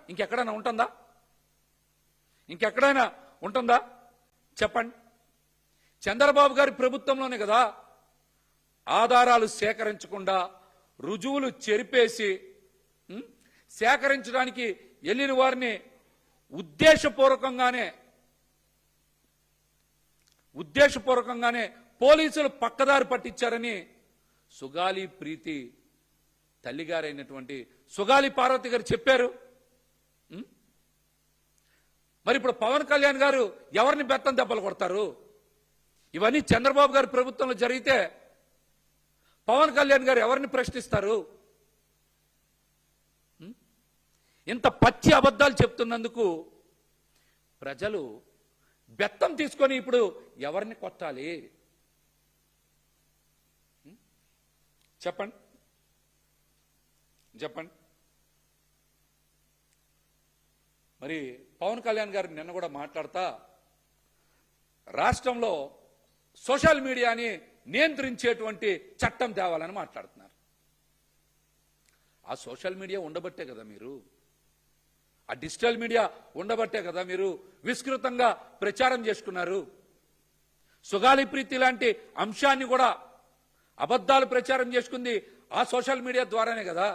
ఇంకెక్కడైనా ఉంటుందా? ఇంకెక్కడైనా ఉంటుందా చెప్పండి? చంద్రబాబు గారి ప్రభుత్వంలోనే కదా ఆధారాలు సేకరించకుండా రుజువులు చెరిపేసి సేకరించడానికి వెళ్ళిన వారిని ఉద్దేశపూర్వకంగానే పోలీసులు పక్కదారి పట్టించారని సుగాలి ప్రీతి తల్లిగారైనటువంటి సుగాలి పార్వతి గారు చెప్పారు. మరి ఇప్పుడు పవన్ కళ్యాణ్ గారు ఎవరిని బెత్తం దెబ్బలు కొడతారు? ఇవన్నీ చంద్రబాబు గారి ప్రభుత్వంలో జరిగితే పవన్ కళ్యాణ్ గారు ఎవరిని ప్రశ్నిస్తారు? ఇంత పచ్చి అబద్ధాలు చెప్తున్నందుకు ప్రజలు బెత్తం తీసుకొని ఇప్పుడు ఎవరిని కొట్టాలి చెప్పండి? మరి పవన్ కళ్యాణ్ గారు నిన్న కూడా మాట్లాడతా రాష్ట్రంలో సోషల్ మీడియాని నియంత్రించేటువంటి చట్టం తేవాలని మాట్లాడుతున్నారు. ఆ సోషల్ మీడియా ఉండబట్టే కదా మీరు, ఆ డిజిటల్ మీడియా ఉండబట్టే కదా మీరు విస్తృతంగా ప్రచారం చేసుకున్నారు. సుగాలి ప్రీతి లాంటి అంశాన్ని కూడా అబద్ధాలు ప్రచారం చేసుకుంది ఆ సోషల్ మీడియా ద్వారానే కదా.